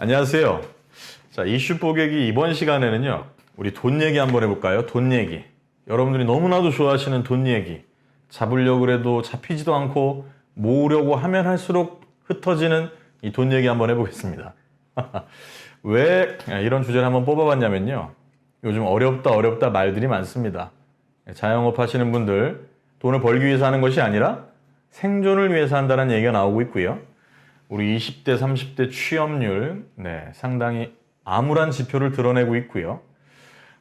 안녕하세요. 자, 이슈 뽀개기 이번 시간에는요, 우리 돈 얘기 한번 해볼까요? 돈 얘기. 여러분들이 너무나도 좋아하시는 돈 얘기. 잡으려고 해도 잡히지도 않고 모으려고 하면 할수록 흩어지는 이 돈 얘기 한번 해보겠습니다. 왜 이런 주제를 한번 뽑아봤냐면요. 요즘 어렵다 말들이 많습니다. 자영업 하시는 분들 돈을 벌기 위해서 하는 것이 아니라 생존을 위해서 한다는 얘기가 나오고 있고요. 우리 20대, 30대 취업률 상당히 암울한 지표를 드러내고 있고요.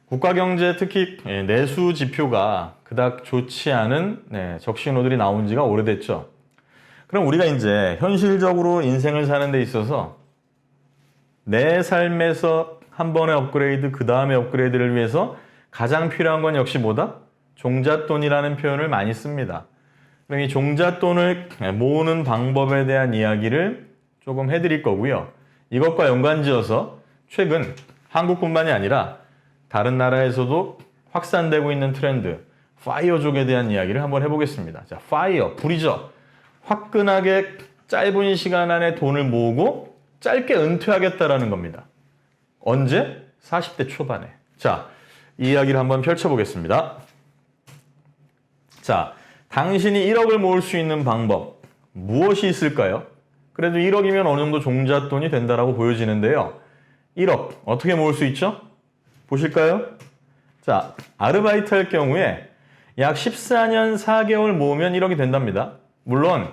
국가경제 특히 내수 지표가 그닥 좋지 않은 적신호들이 나온 지가 오래됐죠. 그럼 우리가 이제 현실적으로 인생을 사는 데 있어서 내 삶에서 한 번의 업그레이드, 그 다음에 업그레이드를 위해서 가장 필요한 건 역시 뭐다? 종잣돈이라는 표현을 많이 씁니다. 그럼 이 종잣돈을 모으는 방법에 대한 이야기를 조금 해드릴 거고요. 이것과 연관지어서 최근 한국뿐만이 아니라 다른 나라에서도 확산되고 있는 트렌드, 파이어족에 대한 이야기를 한번 해보겠습니다. 자, 파이어, 불이죠. 화끈하게 짧은 시간 안에 돈을 모으고 짧게 은퇴하겠다라는 겁니다. 언제? 40대 초반에. 자, 이 이야기를 한번 펼쳐보겠습니다. 자, 당신이 1억을 모을 수 있는 방법 무엇이 있을까요? 그래도 1억이면 어느 정도 종잣돈이 된다라고 보여지는데요. 1억 어떻게 모을 수 있죠? 보실까요? 자, 아르바이트 할 경우에 약 14년 4개월 모으면 1억이 된답니다. 물론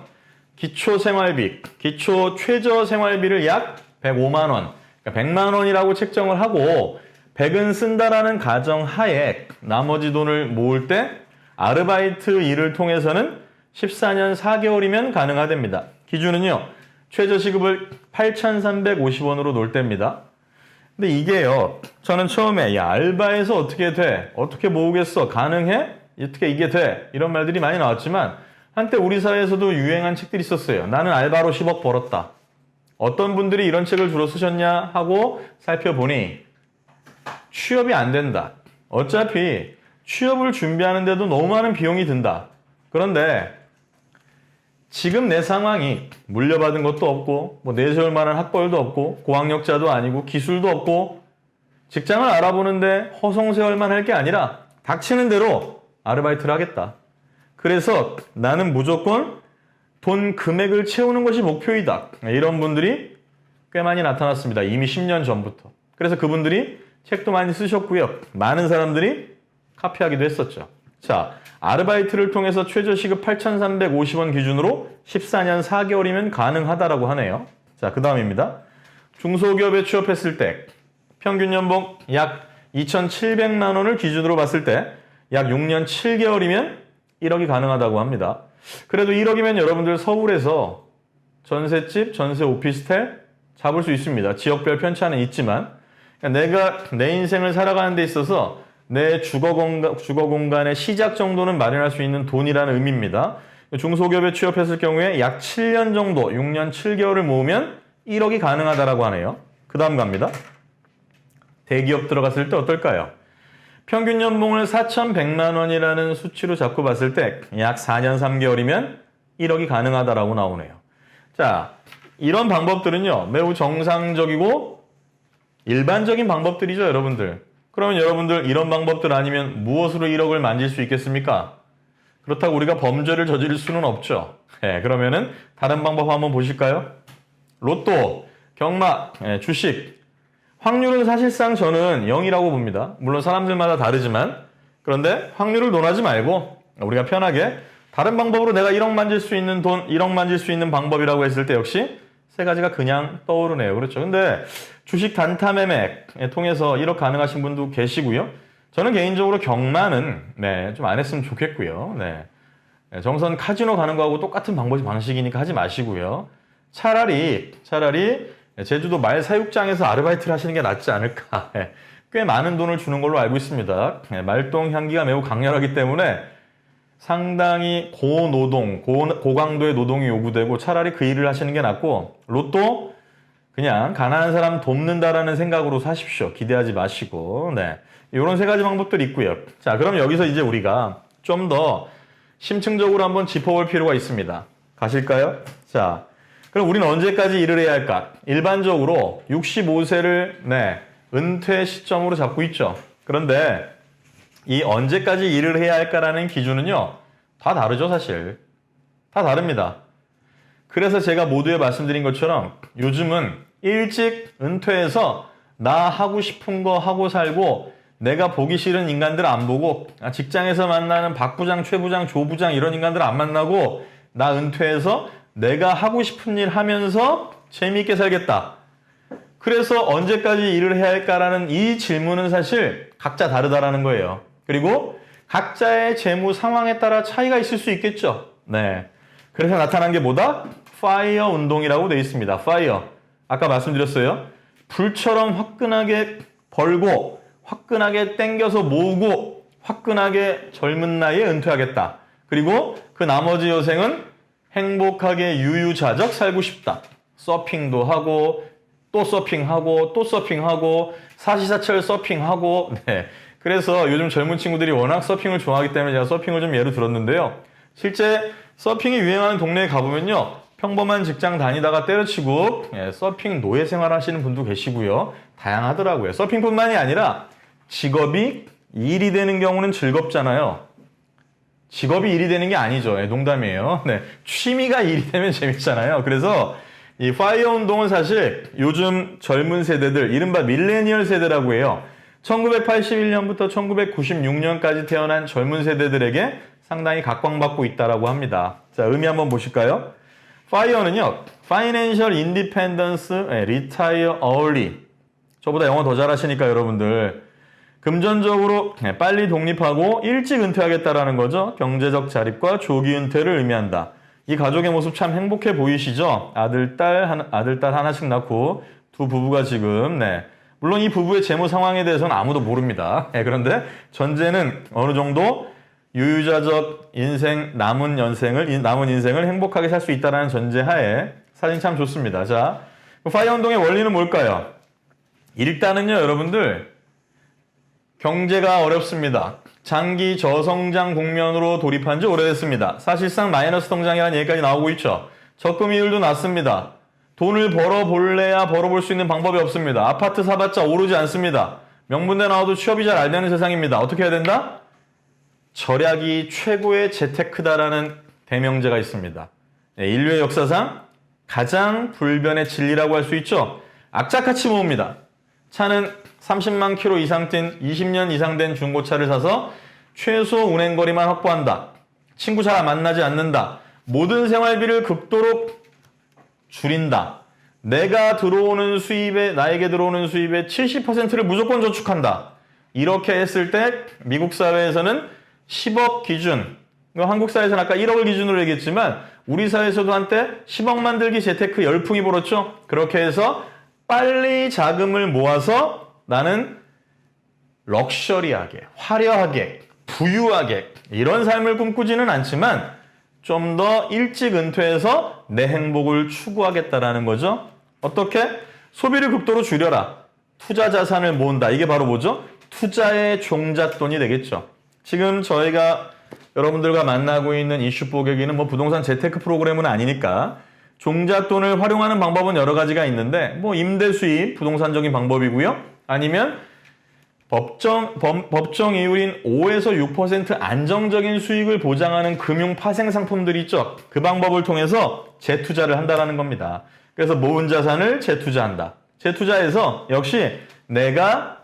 기초 생활비, 기초 최저 생활비를 약 105만 원, 그러니까 100만 원이라고 책정을 하고 100은 쓴다라는 가정 하에 나머지 돈을 모을 때 아르바이트 일을 통해서는 14년 4개월이면 가능하답니다. 기준은요, 최저시급을 8,350원으로 놓을 때입니다. 근데 이게요, 저는 처음에 야, 알바해서 어떻게 돼? 어떻게 모으겠어? 가능해? 어떻게 이게 돼? 이런 말들이 많이 나왔지만 한때 우리 사회에서도 유행한 책들이 있었어요. 나는 알바로 10억 벌었다. 어떤 분들이 이런 책을 주로 쓰셨냐 하고 살펴보니 취업이 안 된다. 어차피 취업을 준비하는데도 너무 많은 비용이 든다. 그런데 지금 내 상황이 물려받은 것도 없고 뭐 내세울 만한 학벌도 없고 고학력자도 아니고 기술도 없고 직장을 알아보는데 허송세월만 할 게 아니라 닥치는 대로 아르바이트를 하겠다. 그래서 나는 무조건 돈 금액을 채우는 것이 목표이다. 이런 분들이 꽤 많이 나타났습니다. 이미 10년 전부터. 그래서 그분들이 책도 많이 쓰셨고요. 많은 사람들이 카피하기도 했었죠. 자, 아르바이트를 통해서 최저시급 8,350원 기준으로 14년 4개월이면 가능하다라고 하네요. 자, 그 다음입니다. 중소기업에 취업했을 때 평균 연봉 약 2,700만 원을 기준으로 봤을 때 약 6년 7개월이면 1억이 가능하다고 합니다. 그래도 1억이면 여러분들 서울에서 전셋집, 전세 오피스텔 잡을 수 있습니다. 지역별 편차는 있지만 내가 내 인생을 살아가는 데 있어서 내 주거 공간의 시작 정도는 마련할 수 있는 돈이라는 의미입니다. 중소기업에 취업했을 경우에 약 7년 정도, 6년 7개월을 모으면 1억이 가능하다라고 하네요. 그 다음 갑니다. 대기업 들어갔을 때 어떨까요? 평균 연봉을 4,100만 원이라는 수치로 잡고 봤을 때 약 4년 3개월이면 1억이 가능하다라고 나오네요. 자, 이런 방법들은요, 매우 정상적이고 일반적인 방법들이죠, 여러분들. 그러면 여러분들 이런 방법들 아니면 무엇으로 1억을 만질 수 있겠습니까? 그렇다고 우리가 범죄를 저지를 수는 없죠. 그러면은 다른 방법 한번 보실까요? 로또, 경마, 주식. 확률은 사실상 저는 0이라고 봅니다. 물론 사람들마다 다르지만 그런데 확률을 논하지 말고 우리가 편하게 다른 방법으로 내가 1억 만질 수 있는 돈, 1억 만질 수 있는 방법이라고 했을 때 역시 세 가지가 그냥 떠오르네요. 그렇죠. 근데 주식 단타 매매 통해서 1억 가능하신 분도 계시고요. 저는 개인적으로 경마는 좀 안 했으면 좋겠고요. 정선 카지노 가는 거하고 똑같은 방식이니까 하지 마시고요. 차라리 제주도 말 사육장에서 아르바이트를 하시는 게 낫지 않을까. 꽤 많은 돈을 주는 걸로 알고 있습니다. 말똥 향기가 매우 강렬하기 때문에 상당히 고노동, 고강도의 노동이 요구되고 차라리 그 일을 하시는 게 낫고 로또 그냥 가난한 사람 돕는다라는 생각으로 사십시오. 기대하지 마시고. 이런 세 가지 방법들이 있고요. 자, 그럼 여기서 이제 우리가 좀 더 심층적으로 한번 짚어볼 필요가 있습니다. 가실까요? 자, 그럼 우리는 언제까지 일을 해야 할까? 일반적으로 65세를 은퇴 시점으로 잡고 있죠. 그런데 이 언제까지 일을 해야 할까라는 기준은요. 다 다르죠, 사실. 다 다릅니다. 그래서 제가 모두에 말씀드린 것처럼 요즘은 일찍 은퇴해서 나 하고 싶은 거 하고 살고 내가 보기 싫은 인간들 안 보고 직장에서 만나는 박 부장, 최 부장, 조 부장 이런 인간들 안 만나고 나 은퇴해서 내가 하고 싶은 일 하면서 재미있게 살겠다. 그래서 언제까지 일을 해야 할까라는 이 질문은 사실 각자 다르다라는 거예요. 그리고 각자의 재무 상황에 따라 차이가 있을 수 있겠죠. 네. 그래서 나타난 게 뭐다? 파이어 운동이라고 되어 있습니다. 파이어. 아까 말씀드렸어요. 불처럼 화끈하게 벌고 화끈하게 땡겨서 모으고 화끈하게 젊은 나이에 은퇴하겠다. 그리고 그 나머지 여생은 행복하게 유유자적 살고 싶다. 서핑도 하고 또 서핑하고 또 서핑하고 사시사철 서핑하고 네. 그래서 요즘 젊은 친구들이 워낙 서핑을 좋아하기 때문에 제가 서핑을 좀 예로 들었는데요. 실제 서핑이 유행하는 동네에 가보면요. 평범한 직장 다니다가 때려치고 서핑 노예 생활 하시는 분도 계시고요. 다양하더라고요. 서핑뿐만이 아니라 직업이 일이 되는 경우는 즐겁잖아요. 직업이 일이 되는 게 아니죠. 농담이에요. 네, 취미가 일이 되면 재밌잖아요. 그래서 이 파이어 운동은 사실 요즘 젊은 세대들, 이른바 밀레니얼 세대라고 해요. 1981년부터 1996년까지 태어난 젊은 세대들에게 상당히 각광받고 있다고 합니다. 자, 의미 한번 보실까요? FIRE는요, Financial Independence Retire Early. 저보다 영어 더 잘하시니까 여러분들. 금전적으로 빨리 독립하고 일찍 은퇴하겠다라는 거죠. 경제적 자립과 조기 은퇴를 의미한다. 이 가족의 모습 참 행복해 보이시죠? 아들, 딸 하나씩 낳고 두 부부가 지금, 물론 이 부부의 재무 상황에 대해서는 아무도 모릅니다. 그런데 전제는 어느 정도 유유자적 인생, 남은 인생을 행복하게 살 수 있다는 전제하에 사진 참 좋습니다. 자, 파이어 운동의 원리는 뭘까요? 일단은요, 여러분들, 경제가 어렵습니다. 장기 저성장 국면으로 돌입한 지 오래됐습니다. 사실상 마이너스 통장이라는 얘기까지 나오고 있죠. 적금이율도 낮습니다. 돈을 벌어볼래야 벌어볼 수 있는 방법이 없습니다. 아파트 사봤자 오르지 않습니다. 명분대 나와도 취업이 잘 안 되는 세상입니다. 어떻게 해야 된다? 절약이 최고의 재테크다라는 대명제가 있습니다. 인류의 역사상 가장 불변의 진리라고 할 수 있죠. 악착같이 모읍니다. 차는 30만 킬로 이상 뛴 20년 이상 된 중고차를 사서 최소 운행거리만 확보한다. 친구 잘 만나지 않는다. 모든 생활비를 극도로 줄인다. 나에게 들어오는 수입의 70%를 무조건 저축한다. 이렇게 했을 때 미국 사회에서는 10억 기준, 한국 사회에서는 아까 1억을 기준으로 얘기했지만 우리 사회에서도 한때 10억 만들기 재테크 열풍이 불었죠. 그렇게 해서 빨리 자금을 모아서 나는 럭셔리하게, 화려하게, 부유하게 이런 삶을 꿈꾸지는 않지만 좀 더 일찍 은퇴해서 내 행복을 추구하겠다라는 거죠. 어떻게? 소비를 극도로 줄여라. 투자 자산을 모은다. 이게 바로 뭐죠? 투자의 종잣돈이 되겠죠. 지금 저희가 여러분들과 만나고 있는 이슈 뽀개기는 부동산 재테크 프로그램은 아니니까 종잣돈을 활용하는 방법은 여러 가지가 있는데 임대 수입, 부동산적인 방법이고요. 아니면 법정 이율인 5에서 6% 안정적인 수익을 보장하는 금융 파생 상품들이 있죠. 그 방법을 통해서 재투자를 한다는 겁니다. 그래서 모은 자산을 재투자한다. 재투자해서 역시 내가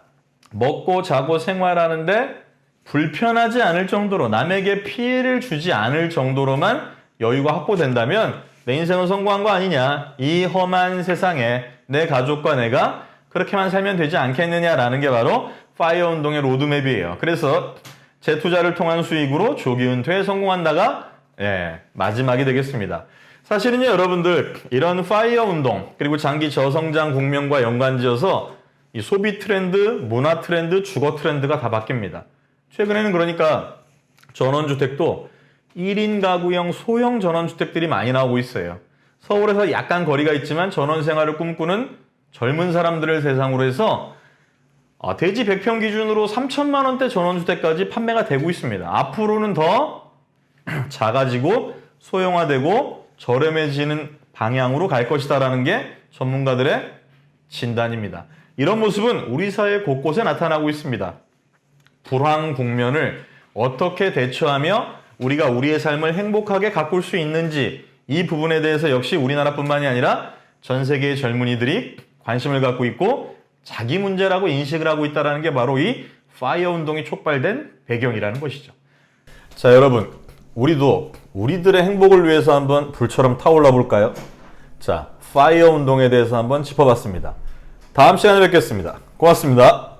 먹고 자고 생활하는데 불편하지 않을 정도로 남에게 피해를 주지 않을 정도로만 여유가 확보된다면 내 인생은 성공한 거 아니냐. 이 험한 세상에 내 가족과 내가 그렇게만 살면 되지 않겠느냐라는 게 바로 파이어 운동의 로드맵이에요. 그래서 재투자를 통한 수익으로 조기 은퇴에 성공한다가 마지막이 되겠습니다. 사실은요, 여러분들 이런 파이어 운동 그리고 장기 저성장 국면과 연관지어서 이 소비 트렌드, 문화 트렌드, 주거 트렌드가 다 바뀝니다. 최근에는 그러니까 전원주택도 1인 가구형 소형 전원주택들이 많이 나오고 있어요. 서울에서 약간 거리가 있지만 전원 생활을 꿈꾸는 젊은 사람들을 대상으로 해서 대지 100평 기준으로 3천만 원대 전원주택까지 판매가 되고 있습니다. 앞으로는 더 작아지고 소형화되고 저렴해지는 방향으로 갈 것이다라는 게 전문가들의 진단입니다. 이런 모습은 우리 사회 곳곳에 나타나고 있습니다. 불황 국면을 어떻게 대처하며 우리가 우리의 삶을 행복하게 가꿀 수 있는지 이 부분에 대해서 역시 우리나라뿐만이 아니라 전 세계의 젊은이들이 관심을 갖고 있고 자기 문제라고 인식을 하고 있다는 게 바로 이 파이어 운동이 촉발된 배경이라는 것이죠. 자, 여러분, 우리도 우리들의 행복을 위해서 한번 불처럼 타올라 볼까요? 자, 파이어 운동에 대해서 한번 짚어봤습니다. 다음 시간에 뵙겠습니다. 고맙습니다.